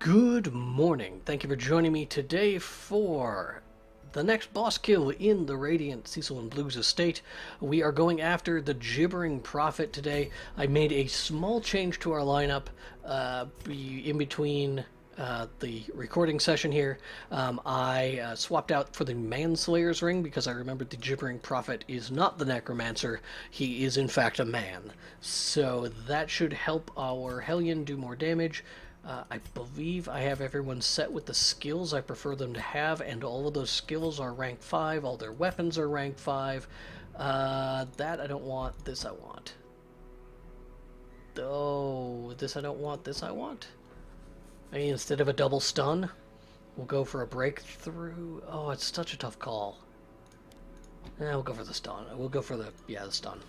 Good morning. Thank you for joining me today for the next boss kill in the Radiant Cecil and Blues estate. We are going after the Gibbering Prophet today. I made a small change to our lineup in between the recording session here. I swapped out for the Manslayer's Ring because I remembered the Gibbering Prophet is not the Necromancer. He is in fact a man. So that should help our Hellion do more damage. I believe I have everyone set with the skills I prefer them to have, and all of those skills are rank 5, all their weapons are rank 5. That I don't want, this I want. Oh, this I don't want, this I want. I mean, instead of a double stun, we'll go for a breakthrough. Oh, it's such a tough call. We'll go for the stun. We'll go for the stun.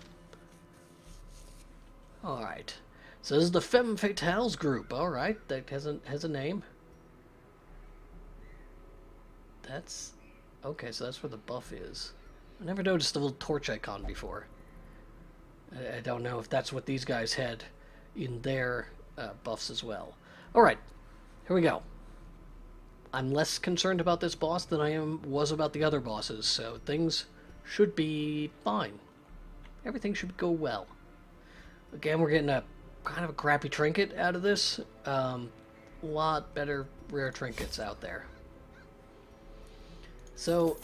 Alright. So this is the Femme Fatales group. Alright, that has a name. That's... okay, so that's where the buff is. I never noticed the little torch icon before. I don't know if that's what these guys had in their buffs as well. Alright, here we go. I'm less concerned about this boss than I was about the other bosses, so things should be fine. Everything should go well. Again, we're getting a kind of a crappy trinket out of this. A lot better rare trinkets out there. So,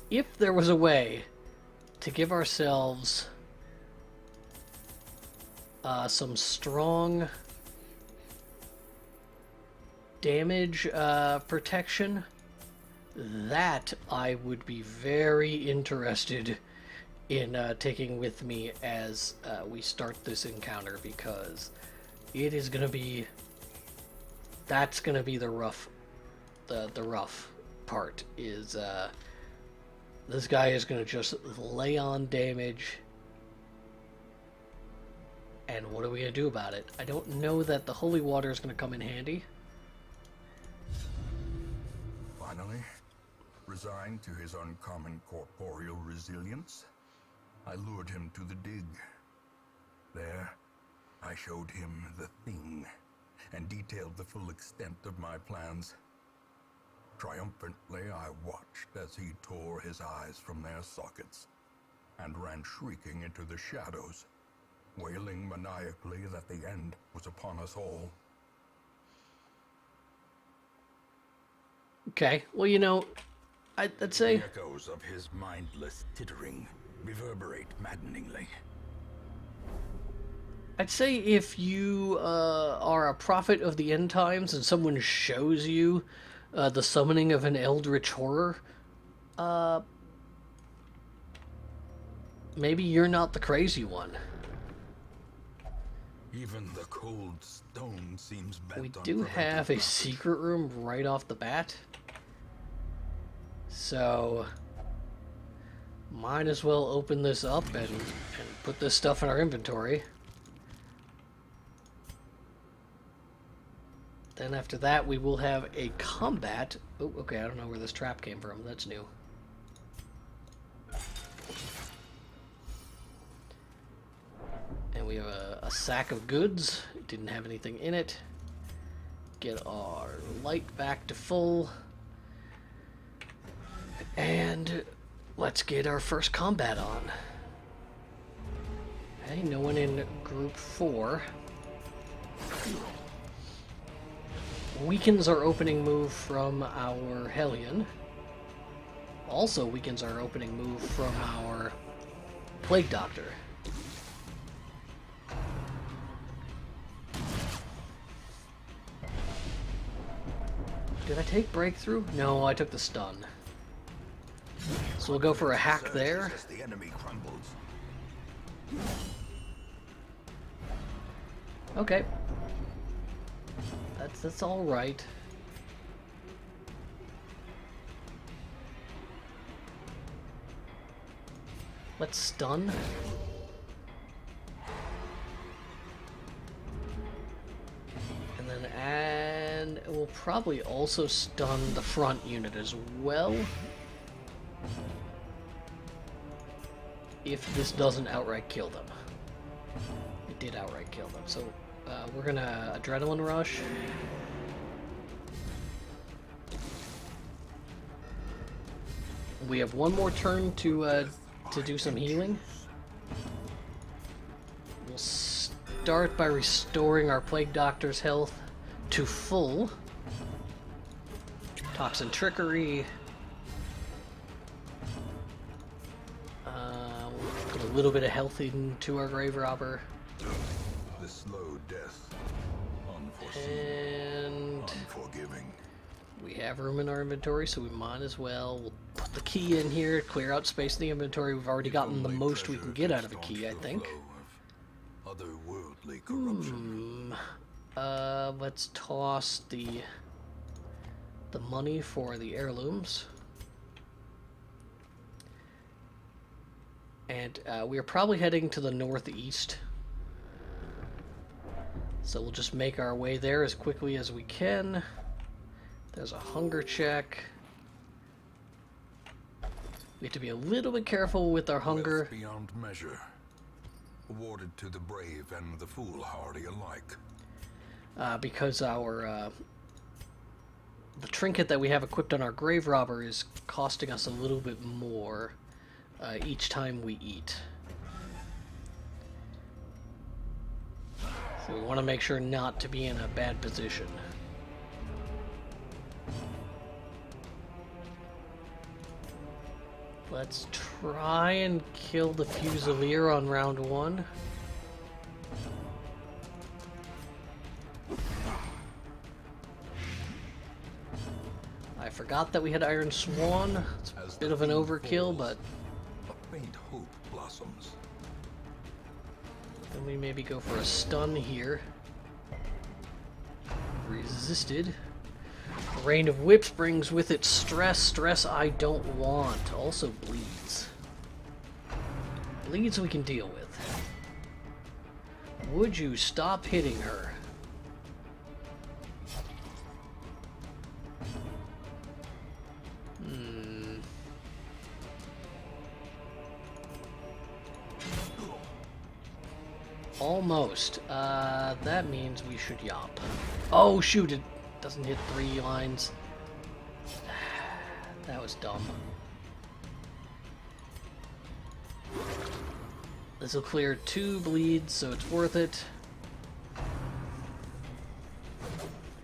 if there was a way to give ourselves some strong damage protection, that I would be very interested in taking with me as we start this encounter, because it is going to be, that's going to be the rough part, is this guy is going to just lay on damage, and what are we going to do about it? I don't know that the holy water is going to come in handy. Finally, resigned to his uncommon corporeal resilience, I lured him to the dig. There, I showed him the thing, and detailed the full extent of my plans. Triumphantly, I watched as he tore his eyes from their sockets, and ran shrieking into the shadows, wailing maniacally that the end was upon us all. Okay, well, you know, I'd say... the echoes of his mindless tittering reverberate maddeningly. I'd say if you are a prophet of the end times and someone shows you the summoning of an eldritch horror, maybe you're not the crazy one. Even the cold stone seems bent We on do preventing have a us. secret room right off the bat, so might as well open this up and put this stuff in our inventory. Then after that we will have a combat. Oh, okay, I don't know where this trap came from. That's new. And we have a sack of goods. It didn't have anything in it. Get our light back to full. And let's get our first combat on. Okay, no one in group 4. Weakens our opening move from our Hellion. Also weakens our opening move from our Plague Doctor. Did I take breakthrough? No, I took the stun. So we'll go for a hack there. As the enemy crumbles. Okay. That's all right. Let's stun. And we'll probably also stun the front unit as well, if this doesn't outright kill them. It did outright kill them, so We're gonna adrenaline rush. We have one more turn to do some healing. We'll start by restoring our Plague Doctor's health to full. Toxin Trickery. We'll put a little bit of health into our Grave Robber. The slow death, unforeseen, And unforgiving. we have room in our inventory, so we might as well. We'll put the key in here, clear out space in the inventory. We've already gotten the most we can get out of a key, I think. Otherworldly corruption. Let's toss the money for the heirlooms. And we are probably heading to the northeast. So we'll just make our way there as quickly as we can. There's a hunger check. We have to be a little bit careful with our hunger. Wealth beyond measure, awarded to the brave and the foolhardy alike. Because our the trinket that we have equipped on our Grave Robber is costing us a little bit more each time we eat. So we want to make sure not to be in a bad position. Let's try and kill the Fusilier on round 1. I forgot that we had Iron Swan. It's a bit of an overkill, but A faint hope blossoms. then we maybe go for a stun here. Resisted. Rain of Whips brings with it stress. Stress I don't want. Also bleeds. Bleeds we can deal with. Would you stop hitting her? Almost. That means we should yop. Oh shoot, it doesn't hit 3 lines. That was dumb. This will clear 2 bleeds, so it's worth it.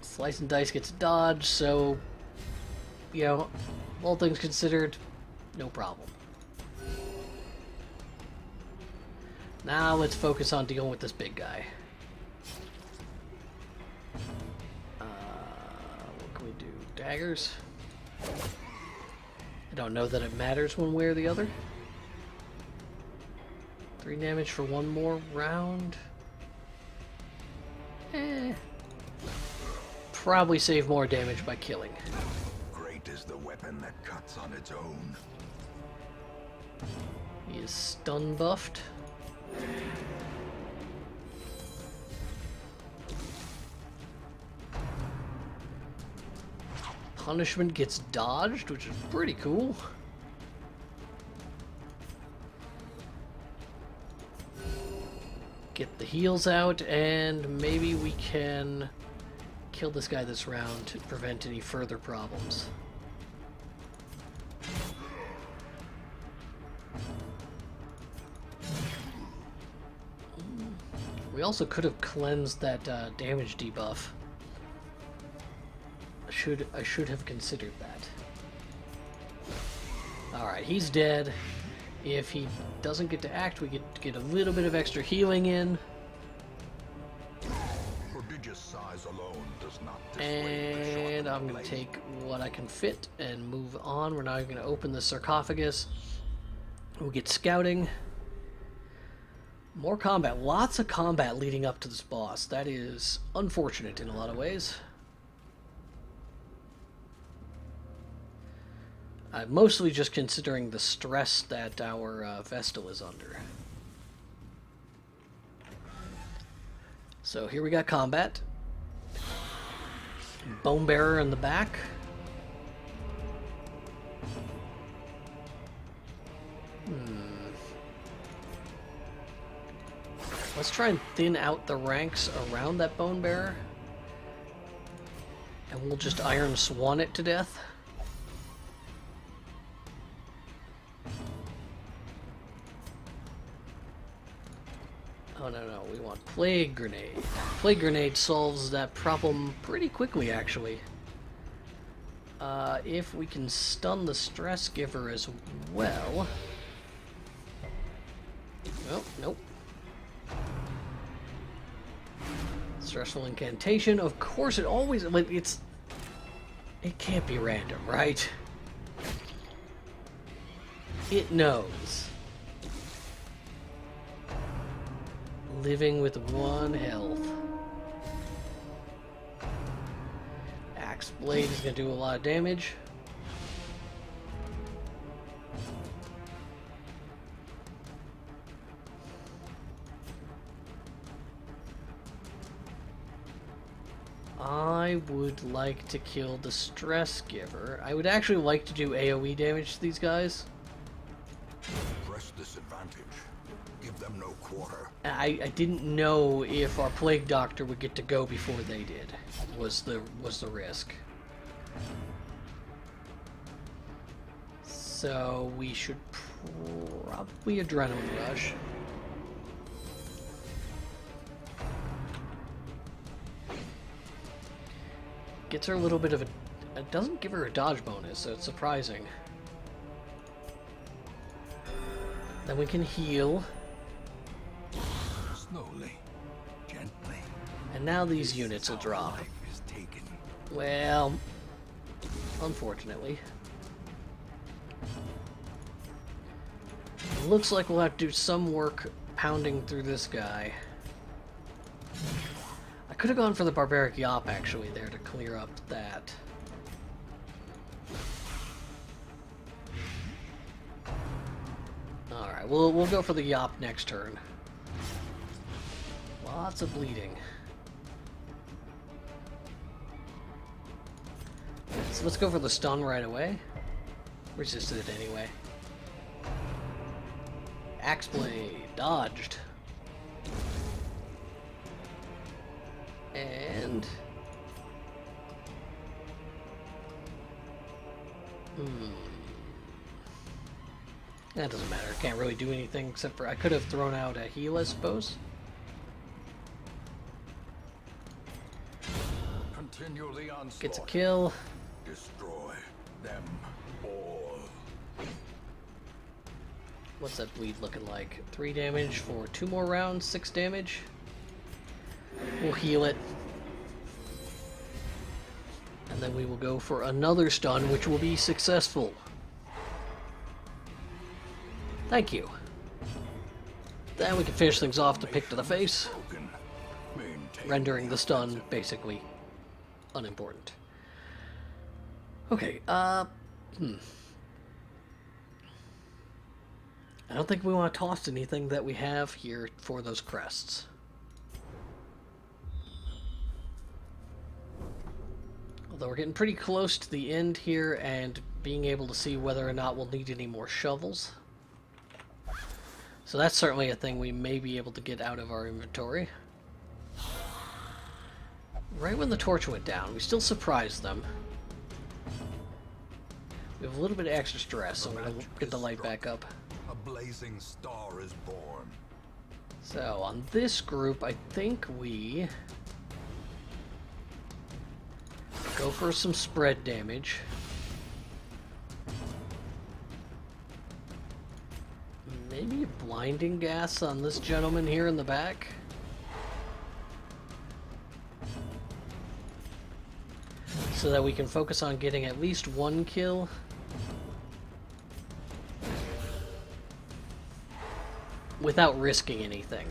Slice and Dice gets dodged, so, you know, all things considered, no problem. Now let's focus on dealing with this big guy. What can we do? Daggers? I don't know that it matters one way or the other. 3 damage for 1 more round. Probably save more damage by killing. Great is the weapon that cuts on its own. He is stun buffed. Punishment gets dodged, which is pretty cool. Get the heals out, and maybe we can kill this guy this round to prevent any further problems. We also could have cleansed that damage debuff. I should have considered that. Alright, he's dead. If he doesn't get to act, we get a little bit of extra healing in. Prodigious size alone does not And I'm going to take what I can fit and move on. We're now going to open the sarcophagus. We'll get scouting. More combat. Lots of combat leading up to this boss. That is unfortunate in a lot of ways. Mostly just considering the stress that our Vestal is under. So here we got combat. Bone Bearer in the back. Let's try and thin out the ranks around that bone bearer. And we'll just Iron Swan it to death. Oh no, we want Plague Grenade. Plague Grenade solves that problem pretty quickly, actually. If we can stun the Stress Giver as well... Oh, nope. Stressful Incantation. Of course, it always... Like, it can't be random, right? It knows. Living with 1 health. Axe Blade is going to do a lot of damage. I would like to kill the Stress Giver. I would actually like to do AoE damage to these guys. Press this advantage. Give them no quarter. I didn't know if our Plague Doctor would get to go before they did. Was the risk. So we should probably Adrenaline Rush. Gets her a little bit of a... It doesn't give her a dodge bonus, so it's surprising. Then we can heal. Slowly, gently. And now these units will drop. Well, unfortunately. It looks like we'll have to do some work pounding through this guy. I could have gone for the Barbaric Yop, actually, there to clear up that. Alright, we'll go for the Yop next turn. Lots of bleeding. So let's go for the stun right away. Resisted it anyway. Axe Blade, dodged. And... That doesn't matter. Can't really do anything except for... I could have thrown out a heal, I suppose. Continue the onslaught. Gets a kill. Destroy them all. What's that bleed looking like? 3 damage for 2 more rounds, 6 damage. We'll heal it. And then we will go for another stun, which will be successful. Thank you. Then we can finish things off to pick to the face, rendering the stun basically unimportant. Okay, I don't think we want to toss anything that we have here for those crests. Although we're getting pretty close to the end here and being able to see whether or not we'll need any more shovels. So that's certainly a thing we may be able to get out of our inventory. Right when the torch went down, we still surprised them. We have a little bit of extra stress, so I'm going to get the light back up. A blazing star is born. So on this group, I think we go for some spread damage. Maybe a blinding gas on this gentleman here in the back. So that we can focus on getting at least 1 kill. Without risking anything.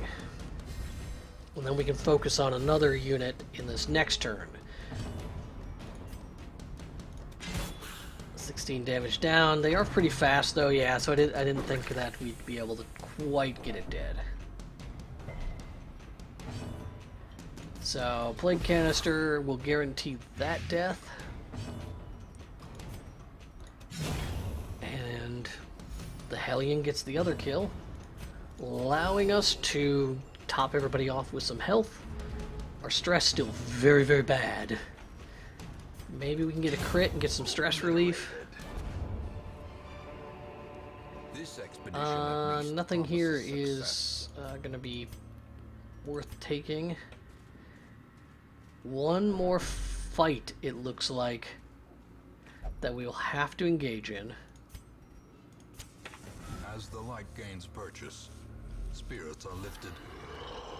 And then we can focus on another unit in this next turn. 16 damage down. They are pretty fast though, yeah, so I didn't think that we'd be able to quite get it dead. So, Plague Canister will guarantee that death. And the Hellion gets the other kill, allowing us to top everybody off with some health. Our stress still very, very bad. Maybe we can get a crit and get some stress relief. Nothing here is going to be worth taking. One more fight, it looks like, that we will have to engage in. As the light gains purchase, spirits are lifted,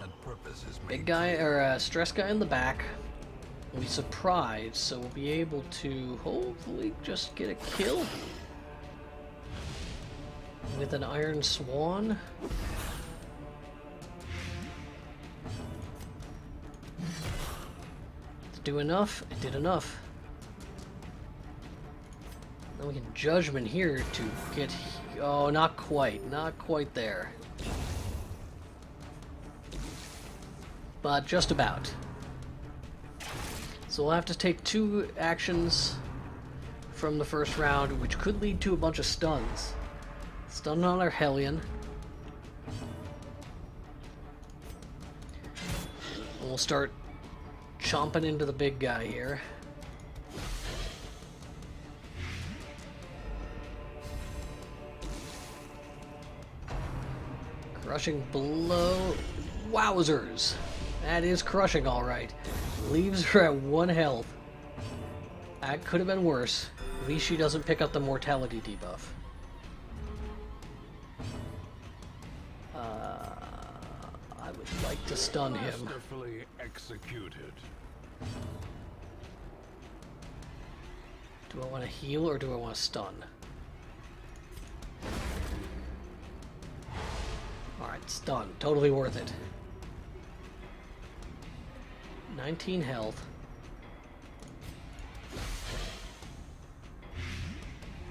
and purpose is made. Big guy, or stress guy in the back. We surprise, so we'll be able to hopefully just get a kill with an Iron Swan. Do enough? It did enough. Then we can Judgment here to get... Oh, not quite. Not quite there. But just about. So we'll have to take 2 actions from the first round, which could lead to a bunch of stuns. Stun on our Hellion. And we'll start chomping into the big guy here. Crushing blow. Wowzers. That is crushing, alright. Leaves her at 1 health. That could have been worse. At least she doesn't pick up the mortality debuff. I would like to stun him. Masterfully executed. Do I want to heal or do I want to stun? Alright, stun. Totally worth it. 19 health.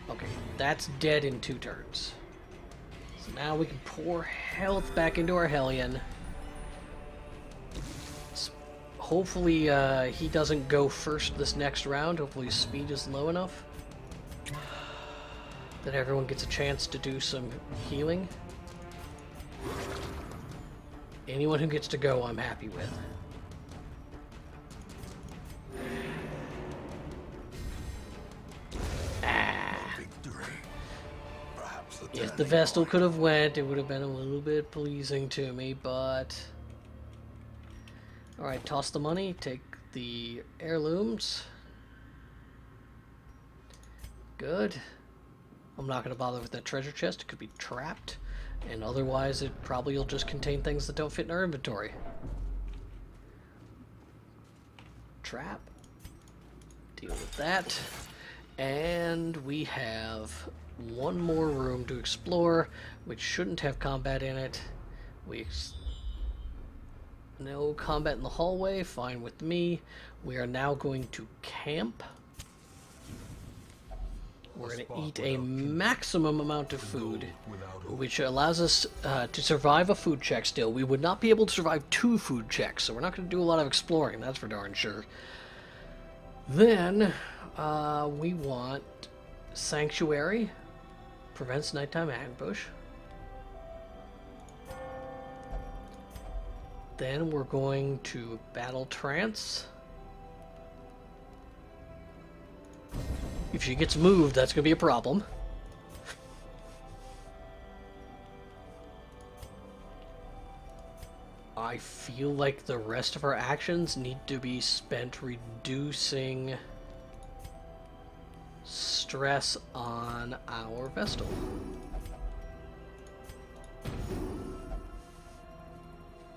Okay, that's dead in 2 turns. So now we can pour health back into our Hellion. Hopefully he doesn't go first this next round. Hopefully his speed is low enough that everyone gets a chance to do some healing. Anyone who gets to go, I'm happy with. If the Vestal could have went, it would have been a little bit pleasing to me, but... Alright, toss the money, take the heirlooms. Good. I'm not going to bother with that treasure chest, it could be trapped. And otherwise, it probably will just contain things that don't fit in our inventory. Trap. Deal with that. And we have 1 more room to explore, which shouldn't have combat in it. No combat in the hallway, fine with me. We are now going to camp. We're going to eat a maximum amount of food, which allows us to survive a food check still. We would not be able to survive 2 food checks, so we're not going to do a lot of exploring, that's for darn sure. Then, we want Sanctuary. Prevents nighttime ambush. Then we're going to Battle Trance. If she gets moved, that's going to be a problem. I feel like the rest of our actions need to be spent reducing stress on our Vestal.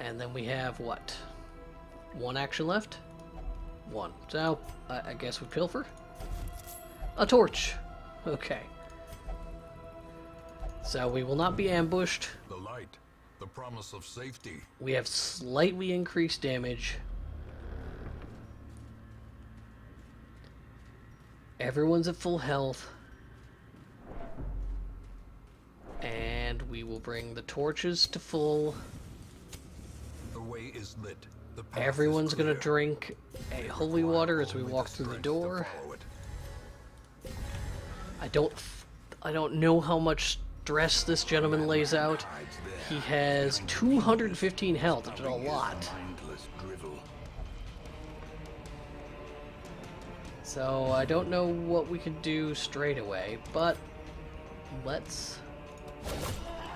And then we have what? 1 action left? 1. So, I guess we pilfer? A torch! Okay. So we will not be ambushed. The light, the promise of safety. We have slightly increased damage. Everyone's at full health. And we will bring the torches to full. The way is lit. The path Everyone's is gonna clear. drink a holy water as we walk through the door. I don't know how much stress this gentleman lays out. He has 215 health, which is a lot. So I don't know what we could do straight away, but let's...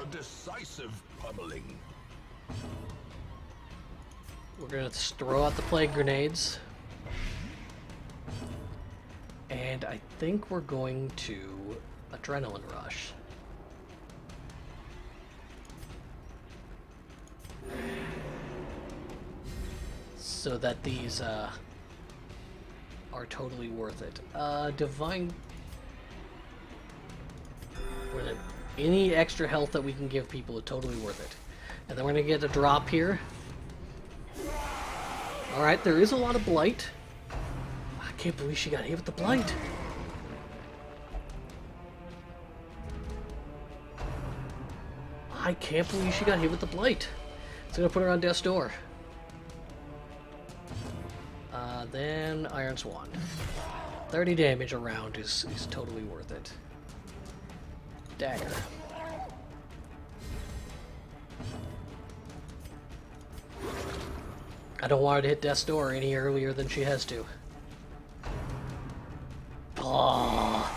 A decisive pummeling. We're gonna throw out the plague grenades. And I think we're going to adrenaline rush. So that these are totally worth it. Divine... Any extra health that we can give people is totally worth it. And then we're gonna get a drop here. Alright, there is a lot of blight. I can't believe she got hit with the blight. I can't believe she got hit with the blight. It's gonna put her on death's door. Then Iron Swan. 30 damage around is totally worth it. Dagger. I don't want her to hit death's door any earlier than she has to. Oh.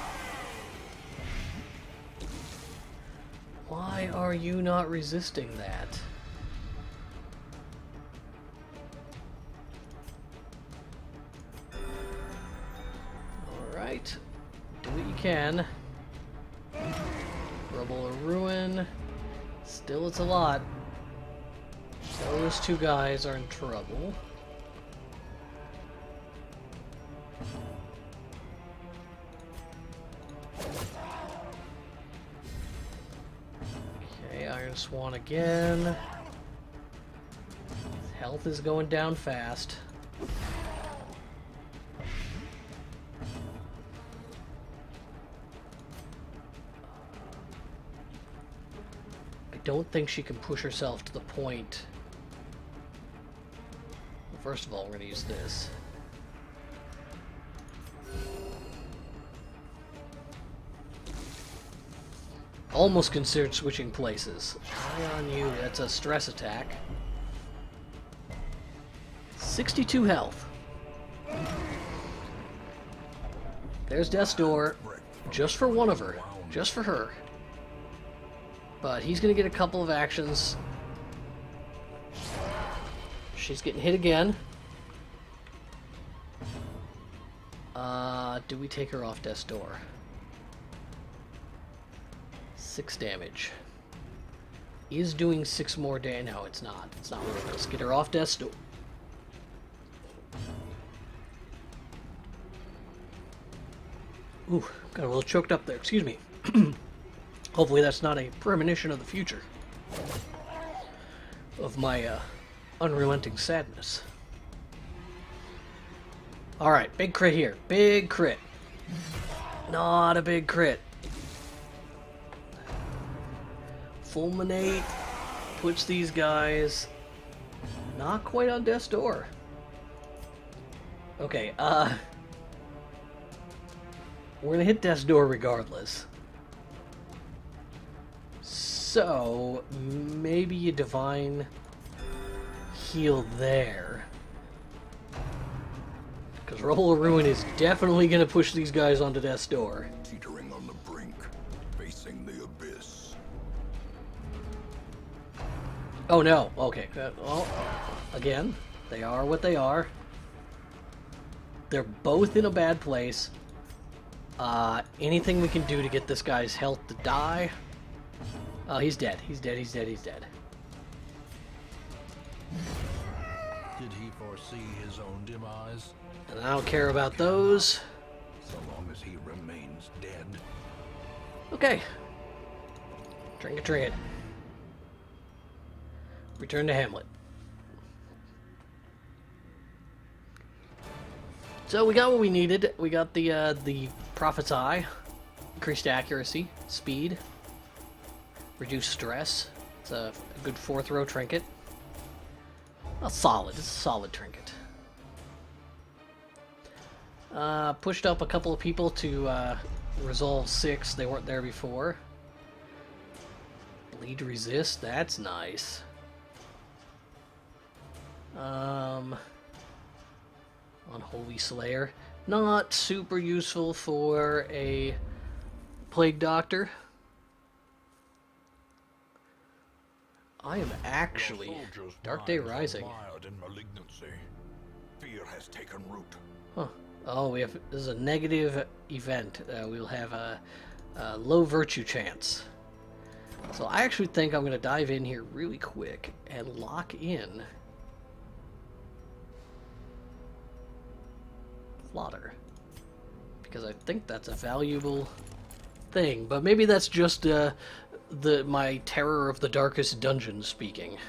Why are you not resisting that? Alright. Do what you can. Rubble or ruin. Still, it's a lot. Those two guys are in trouble. Okay, Iron Swan again. His health is going down fast. I don't think she can push herself to the point. First of all, we're going to use this. Almost considered switching places. Eye on you, that's a stress attack. 62 health. There's Death's Door, just for one of her. Just for her. But he's going to get a couple of actions. She's getting hit again. Do we take her off Death's Door? 6 damage. Is doing 6 more damage. No, it's not. It's not worth it. Let's get her off Death's Door. Ooh, got a little choked up there. Excuse me. Hopefully that's not a premonition of the future. Of my, unrelenting sadness. Alright, big crit here. Big crit. Not a big crit. Fulminate puts these guys not quite on death's door. Okay, we're gonna hit death's door regardless. So, maybe you divine heal there. Because Rubble of Ruin is definitely going to push these guys onto death's door. Teetering on the brink, facing the abyss. Oh no, okay. Well, again, they are what they are. They're both in a bad place. Anything we can do to get this guy's health to die? Oh, he's dead. He's dead, he's dead, he's dead. Did he foresee his own demise? And I don't care about those. So long as he remains dead. Okay. Trinket, trinket. Return to Hamlet. So we got what we needed. We got the Prophet's Eye, increased accuracy, speed, reduced stress. It's a good 4th row trinket. Well, solid. It's a solid trinket. Pushed up a couple of people to resolve 6. They weren't there before. Bleed resist, that's nice. Unholy Slayer. Not super useful for a Plague Doctor. I am actually... Dark Day Rising. Fear has taken root. Huh. Oh, this is a negative event. We'll have a low virtue chance. So I actually think I'm going to dive in here really quick and lock in Flawed, because I think that's a valuable thing. But maybe that's just my terror of the darkest dungeon speaking.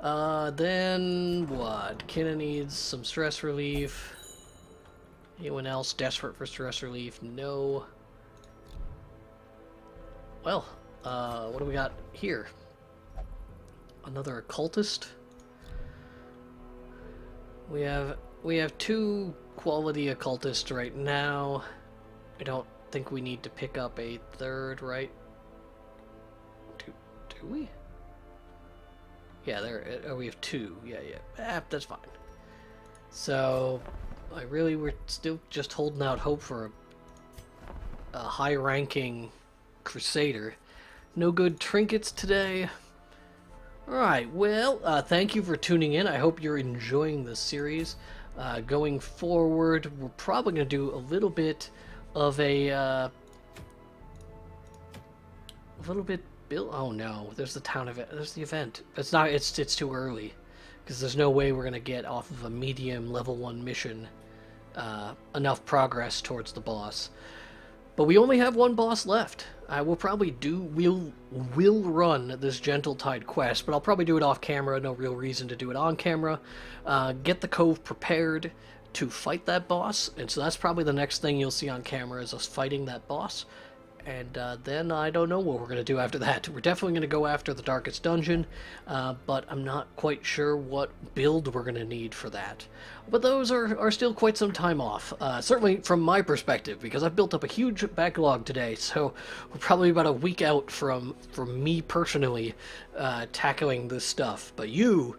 Then what? Kinna needs some stress relief. Anyone else desperate for stress relief? No. Well, what do we got here? Another occultist. We have 2 quality occultists right now. I don't think we need to pick up a 3rd, right? Do we? Yeah, we have 2. Yeah. That's fine. So, we're still just holding out hope for a high-ranking Crusader. No good trinkets today. Alright, well, thank you for tuning in. I hope you're enjoying the series. Going forward, we're probably going to do a little bit of a... Oh no, there's the town event. There's the event. It's too early, because there's no way we're going to get off of a medium level 1 mission enough progress towards the boss. But we only have 1 boss left. We'll run this Gentle Tide quest, but I'll probably do it off camera. No real reason to do it on camera. Get the cove prepared to fight that boss, and so that's probably the next thing you'll see on camera is us fighting that boss. And then I don't know what we're going to do after that. We're definitely going to go after the Darkest Dungeon, but I'm not quite sure what build we're going to need for that. But those are still quite some time off, certainly from my perspective, because I've built up a huge backlog today, so we're probably about a week out from me personally tackling this stuff. But you'll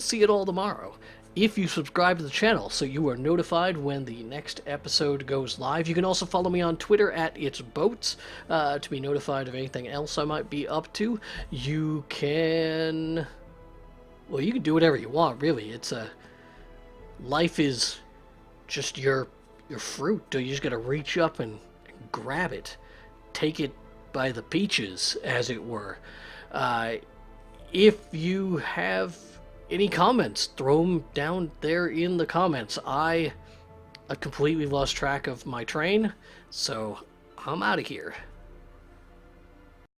see it all tomorrow, if you subscribe to the channel, so you are notified when the next episode goes live. You can also follow me on Twitter at itsboats to be notified of anything else I might be up to. You can do whatever you want, really. Life is just your fruit. You just gotta reach up and grab it, take it by the peaches, as it were. If you have any comments, throw them down there in the comments. I completely lost track of my train, so I'm out of here.